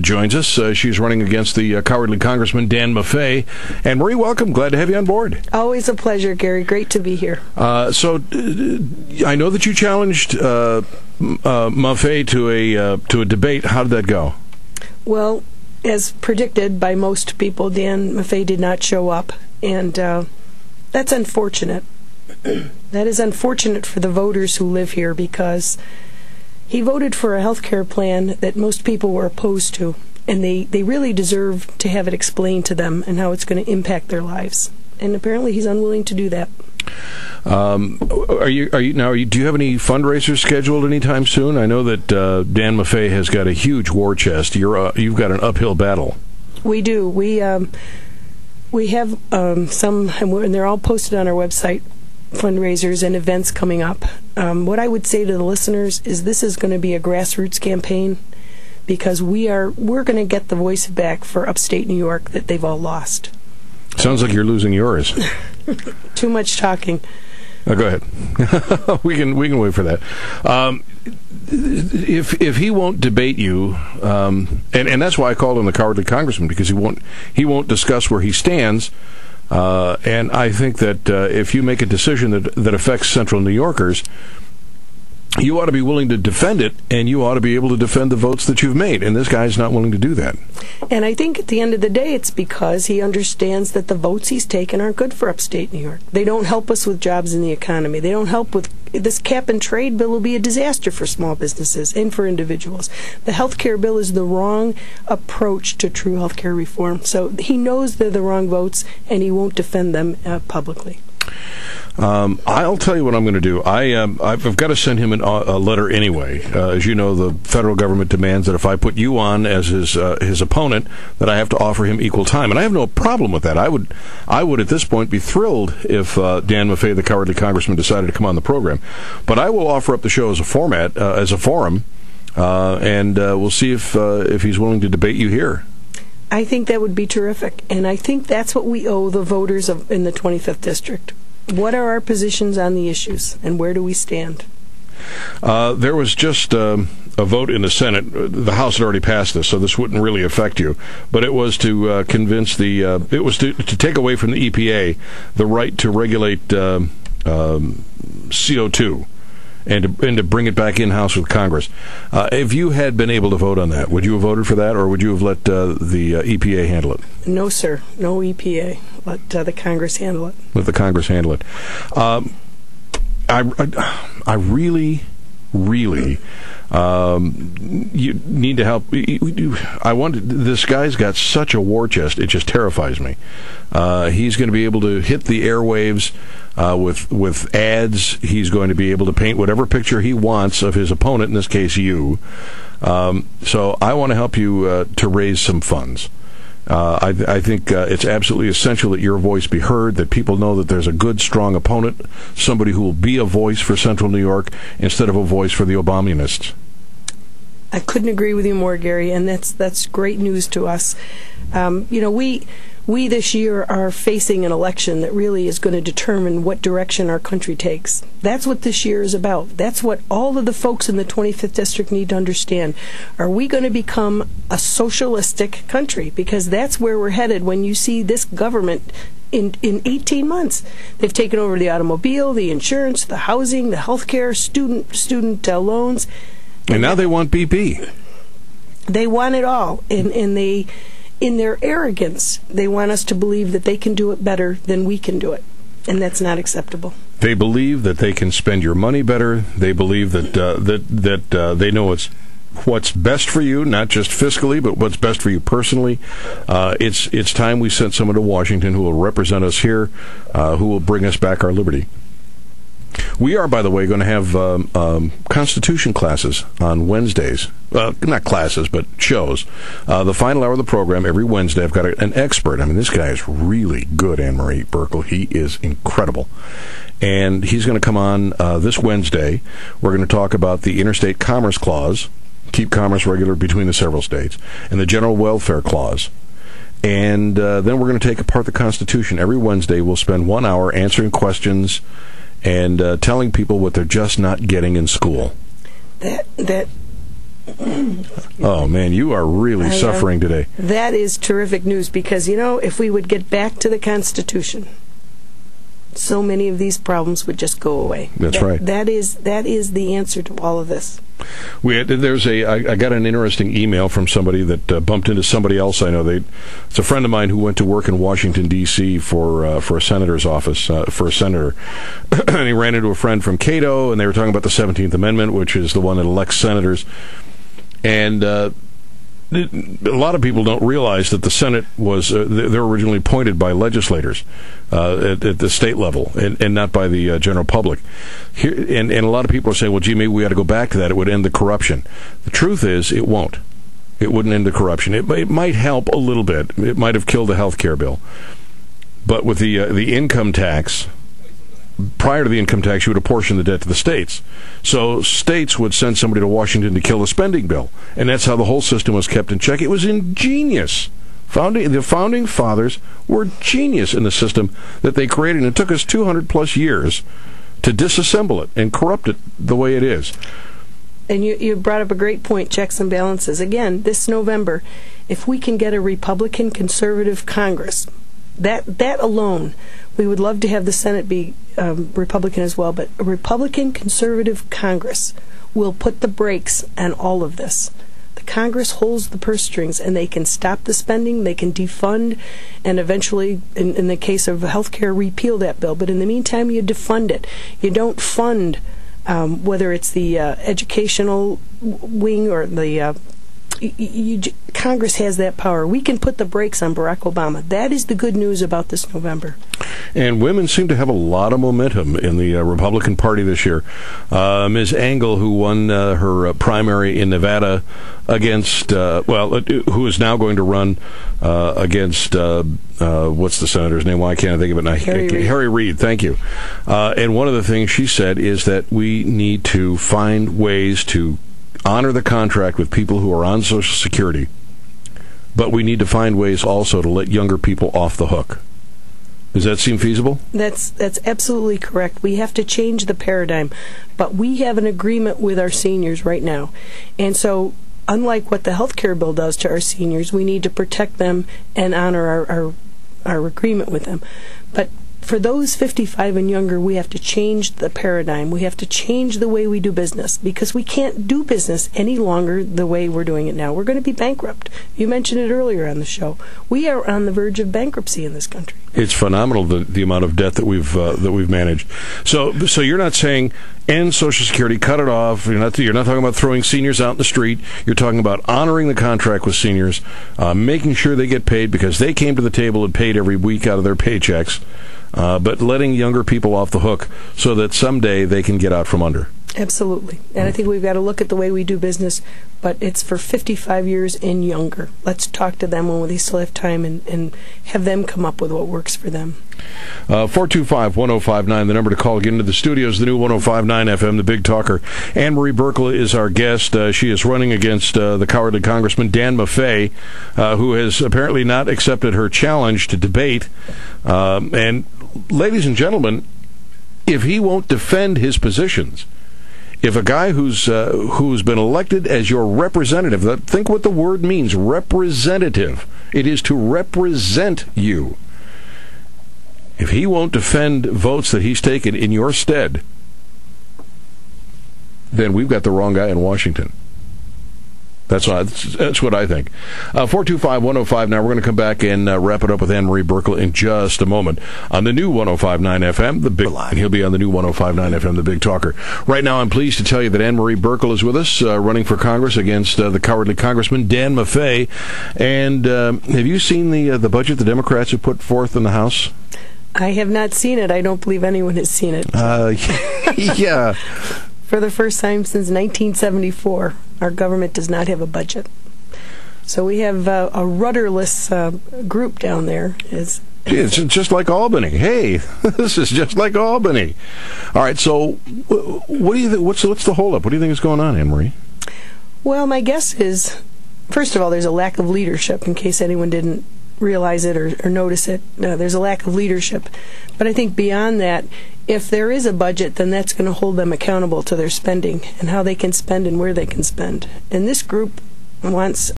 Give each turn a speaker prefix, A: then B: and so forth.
A: joins us. She's running against the cowardly Congressman Dan Maffei. And Marie, welcome. Glad to have you on board.
B: Always a pleasure, Gary. Great to be here.
A: So I know that you challenged Maffei to a debate. How did that go?
B: Well, as predicted by most people, Dan Maffei did not show up, and that's unfortunate. That is unfortunate for the voters who live here, because he voted for a health care plan that most people were opposed to, and they really deserve to have it explained to them and how it's going to impact their lives. And apparently he's unwilling to do that.
A: Do you have any fundraisers scheduled anytime soon? I know that Dan Maffei has got a huge war chest. You've got an uphill battle.
B: We do. We have some, and they're all posted on our website, fundraisers and events coming up. What I would say to the listeners is this is going to be a grassroots campaign, because we're going to get the voice back for upstate New York that they've all lost.
A: Sounds like you're losing yours.
B: Too much talking.
A: Go ahead. we can wait for that. If he won't debate you, and that's why I called him the cowardly congressman, because he won't discuss where he stands. And I think that if you make a decision that affects Central New Yorkers, you ought to be willing to defend it, and you ought to be able to defend the votes that you've made. And this guy's not willing to do that.
B: And I think at the end of the day, it's because he understands that the votes he's taken aren't good for upstate New York. They don't help us with jobs in the economy. They don't help with this cap and trade bill will be a disaster for small businesses and for individuals. The health care bill is the wrong approach to true health care reform. So he knows they're the wrong votes, and he won't defend them publicly.
A: I'll tell you what I'm going to do. I've got to send him a letter anyway. As you know, the federal government demands that if I put you on as his opponent, that I have to offer him equal time, and I have no problem with that. I would at this point be thrilled if Dan Maffei, the cowardly congressman, decided to come on the program. But I will offer up the show as a forum, and we'll see if he's willing to debate you here.
B: I think that would be terrific, and I think that's what we owe the voters in the 25th District. What are our positions on the issues, and where do we stand?
A: There was just a vote in the Senate. The House had already passed this, so this wouldn't really affect you. But it was to convince to take away from the EPA the right to regulate CO2. And to bring it back in-house with Congress. If you had been able to vote on that, would you have voted for that, or would you have let the EPA handle it?
B: No, sir. No EPA. Let the Congress handle it.
A: Let the Congress handle it. I really you need to help. This guy's got such a war chest, it just terrifies me. He's going to be able to hit the airwaves with ads. He's going to be able to paint whatever picture he wants of his opponent, in this case you. So I want to help you to raise some funds. I think it's absolutely essential that your voice be heard, that people know that there's a good, strong opponent, somebody who will be a voice for Central New York instead of a voice for the Obamianists.
B: I couldn't agree with you more, Gary, and that's great news to us. We this year are facing an election that really is going to determine what direction our country takes. That's what this year is about. That's what all of the folks in the 25th District need to understand. Are we going to become a socialistic country? Because that's where we're headed when you see this government in 18 months. They've taken over the automobile, the insurance, the housing, the health care, student loans.
A: And now they want BP.
B: They want it all. And they, in their arrogance, they want us to believe that they can do it better than we can do it. And that's not acceptable. They
A: believe that they can spend your money better. They believe that they know what's best for you, not just fiscally, but what's best for you personally. It's time we sent someone to Washington who will represent us here, who will bring us back our liberty. We are, by the way, going to have Constitution classes on Wednesdays. Not classes, but shows. The final hour of the program, every Wednesday, I've got an expert. I mean, this guy is really good, Anne-Marie Burkle. He is incredible. And he's going to come on this Wednesday. We're going to talk about the Interstate Commerce Clause, keep commerce regular between the several states, and the General Welfare Clause. And then we're going to take apart the Constitution. Every Wednesday, we'll spend 1 hour answering questions and telling people what they're just not getting in school.
B: That
A: Oh, man, you are really suffering today.
B: That is terrific news because, if we would get back to the Constitution, so many of these problems would just go away.
A: That's right.
B: That is the answer to all of this.
A: I got an interesting email from somebody that bumped into somebody else I know. It's a friend of mine who went to work in Washington, D.C. for a senator's office, for a senator. And he ran into a friend from Cato, and they were talking about the 17th Amendment, which is the one that elects senators. And a lot of people don't realize that the Senate was they're originally appointed by legislators at the state level and not by the general public. And a lot of people are saying, well, gee, maybe we ought to go back to that. It would end the corruption. The truth is, it won't. It wouldn't end the corruption. It might help a little bit. It might have killed the health care bill. But with the income tax, prior to the income tax, you would apportion the debt to the states. So states would send somebody to Washington to kill the spending bill. And that's how the whole system was kept in check. It was ingenious. The founding fathers were genius in the system that they created. And it took us 200-plus years to disassemble it and corrupt it the way it is.
B: And you brought up a great point, checks and balances. Again, this November, if we can get a Republican conservative Congress, that alone, we would love to have the Senate be Republican as well, but a Republican conservative Congress will put the brakes on all of this. The Congress holds the purse strings, and they can stop the spending, they can defund, and eventually, in the case of health care, repeal that bill. But in the meantime, you defund it. You don't fund, whether it's the educational wing or the Congress has that power. We can put the brakes on Barack Obama. That is the good news about this November.
A: And women seem to have a lot of momentum in the Republican Party this year. Ms. Engel, who won her primary in Nevada against, who is now going to run against, what's the senator's name? Why can't I think of it now? Harry Reid, thank you. And one of the things she said is that we need to find ways to honor the contract with people who are on Social Security, but we need to find ways also to let younger people off the hook. Does that seem feasible? That's
B: absolutely correct. We have to change the paradigm, but we have an agreement with our seniors right now. And so, unlike what the health care bill does to our seniors, we need to protect them and honor our agreement with them. But for those 55 and younger, we have to change the paradigm. We have to change the way we do business because we can't do business any longer the way we're doing it now. We're going to be bankrupt. You mentioned it earlier on the show. We are on the verge of bankruptcy in this country.
A: It's phenomenal the amount of debt that we've managed. So you're not saying end Social Security, cut it off. You're not talking about throwing seniors out in the street. You're talking about honoring the contract with seniors, making sure they get paid because they came to the table and paid every week out of their paychecks. But letting younger people off the hook so that someday they can get out from under.
B: Absolutely. And I think we've got to look at the way we do business, but it's for 55 years and younger. Let's talk to them when they still have time and have them come up with what works for them. 425-1059, the number to call. Get into the studios, the new 105.9 FM, the Big Talker. Anne Marie Burkle is our guest. She is running against the cowardly Congressman Dan Maffei, who has apparently not accepted her challenge to debate. And ladies and gentlemen, if he won't defend his positions, if a guy who's been elected as your representative, think what the word means, representative. It is to represent you. If he won't defend votes that he's taken in your stead, then we've got the wrong guy in Washington. That's what I think. 425-105. Now we're going to come back and wrap it up with Anne Marie Burkle in just a moment on the new 105.9 FM, the Big. And he'll be on the new 105.9 FM, the Big Talker. Right now, I'm pleased to tell you that Anne Marie Burkle is with us, running for Congress against the cowardly Congressman Dan Maffei. And have you seen the budget the Democrats have put forth in the House? I have not seen it. I don't believe anyone has seen it.
A: Yeah.
B: For the first time since 1974, our government does not have a budget. So we have a rudderless group down there. It's
A: just like Albany. Hey, this is just like Albany. All right, so what do you think? What's the holdup? What do you think is going on, Anne Marie?
B: Well, my guess is, first of all, there's a lack of leadership, in case anyone didn't realize it or notice it. There's a lack of leadership. But I think beyond that, if there is a budget, then that's going to hold them accountable to their spending and how they can spend and where they can spend. And this group wants